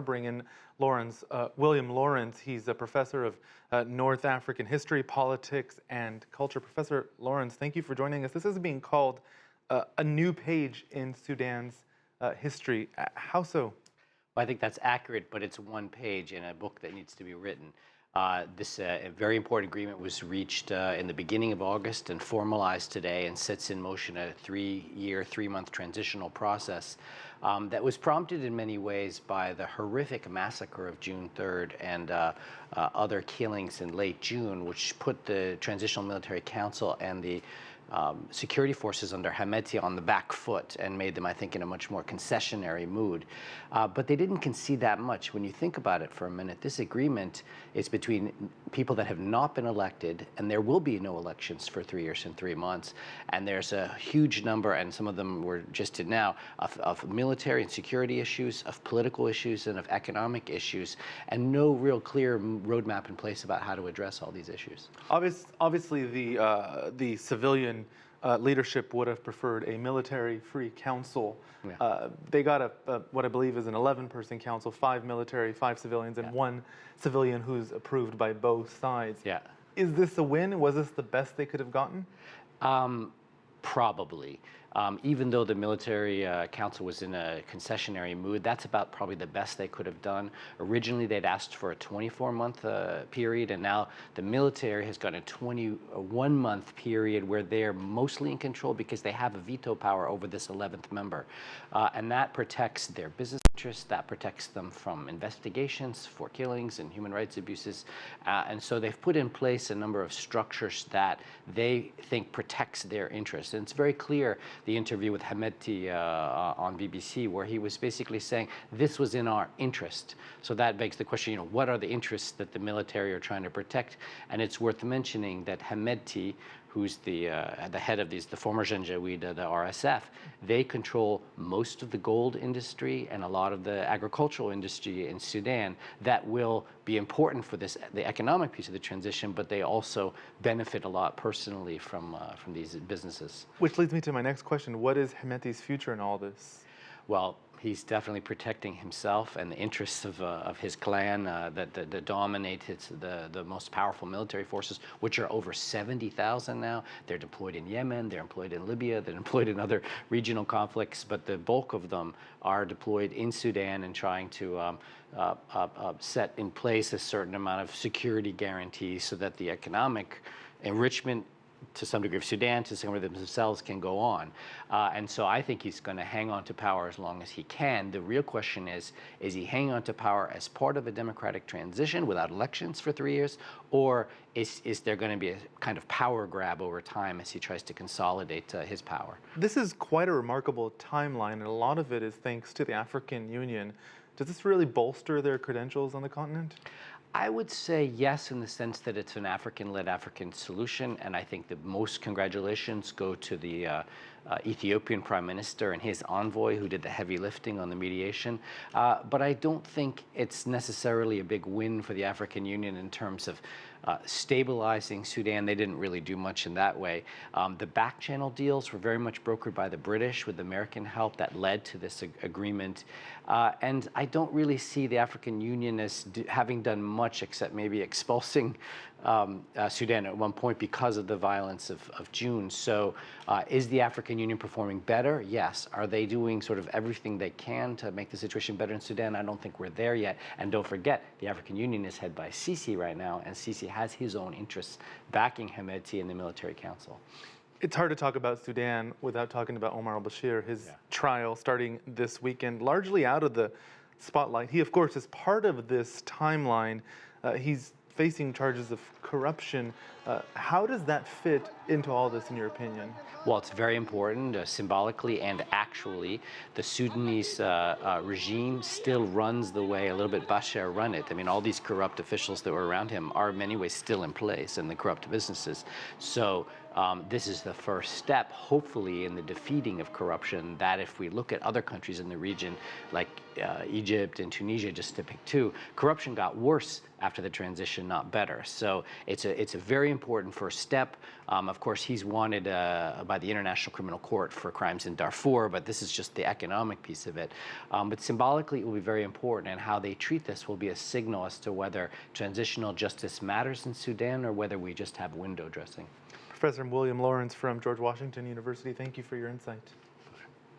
Bring in William Lawrence. He's a professor of North African history, politics, and culture. Professor Lawrence, thank you for joining us. This is being called a new page in Sudan's history. How so? Well, I think that's accurate, but it's one page in a book that needs to be written. This very important agreement was reached in the beginning of August and formalized today and sets in motion a three-month transitional process that was prompted in many ways by the horrific massacre of June 3rd and other killings in late June, which put the Transitional Military Council and the security forces under Hemedti on the back foot and made them, I think, in a much more concessionary mood. But they didn't concede that much. When you think about it for a minute, this agreement is between people that have not been elected, and there will be no elections for 3 years and 3 months. And there's a huge number, and some of them were just in now, of military and security issues, of political issues, and of economic issues, and no real clear roadmap in place about how to address all these issues. Obviously, the civilian leadership would have preferred a military-free council. Yeah. They got what I believe is an 11-person council, 5 military, 5 civilians, and 1 civilian who's approved by both sides. Yeah. Is this a win? Was this the best they could have gotten? Probably. Even though the military council was in a concessionary mood, that's about probably the best they could have done. Originally, they'd asked for a 24-month period, and now the military has got a 21-month period where they're mostly in control because they have a veto power over this 11th member. And that protects their business interests, that protects them from investigations for killings and human rights abuses. And so they've put in place a number of structures that they think protects their interests. And it's very clear, the interview with Hemedti on BBC, where he was basically saying this was in our interest. So that begs the question, what are the interests that the military are trying to protect? And it's worth mentioning that Hemedti, who's the head of the former Janjaweed, the RSF, they control most of the gold industry and a lot of the agricultural industry in Sudan that will be important for the economic piece of the transition, but they also benefit a lot personally from these businesses. Which leads me to my next question. What is Hemedti's future in all this? Well, he's definitely protecting himself and the interests of his clan that dominate the most powerful military forces, which are over 70,000 now. They're deployed in Yemen, they're employed in Libya, they're employed in other regional conflicts, but the bulk of them are deployed in Sudan and trying to set in place a certain amount of security guarantees so that the economic enrichment to some degree of Sudan, to some degree of themselves, can go on. And so I think he's going to hang on to power as long as he can. The real question is he hanging on to power as part of a democratic transition without elections for 3 years, or is there going to be a kind of power grab over time as he tries to consolidate his power? This is quite a remarkable timeline, and a lot of it is thanks to the African Union. Does this really bolster their credentials on the continent? I would say yes, in the sense that it's an African-led African solution, and I think the most congratulations go to the Ethiopian Prime Minister and his envoy who did the heavy lifting on the mediation. But I don't think it's necessarily a big win for the African Union in terms of stabilizing Sudan. They didn't really do much in that way. The back channel deals were very much brokered by the British with American help that led to this agreement. And I don't really see the African Union as having done much except maybe expulsing Sudan at one point because of the violence of June. So is the African Union performing better? Yes. Are they doing sort of everything they can to make the situation better in Sudan? I don't think we're there yet. And don't forget, the African Union is headed by Sisi right now, and Sisi has his own interests backing Hemedti in the military council. It's hard to talk about Sudan without talking about Omar al-Bashir, his trial starting this weekend, largely out of the spotlight. He, of course, is part of this timeline. He's facing charges of corruption. How does that fit into all this, in your opinion? Well, it's very important, symbolically and actually. The Sudanese regime still runs the way a little bit Bashir run it. I mean, all these corrupt officials that were around him are in many ways still in place, and the corrupt businesses. So This is the first step, hopefully, in the defeating of corruption, that if we look at other countries in the region, like Egypt and Tunisia, just to pick two, corruption got worse after the transition, not better. So it's a very important first step. Of course, he's wanted by the International Criminal Court for crimes in Darfur, but this is just the economic piece of it. But symbolically, it will be very important, and how they treat this will be a signal as to whether transitional justice matters in Sudan or whether we just have window dressing. Professor William Lawrence from George Washington University, thank you for your insight.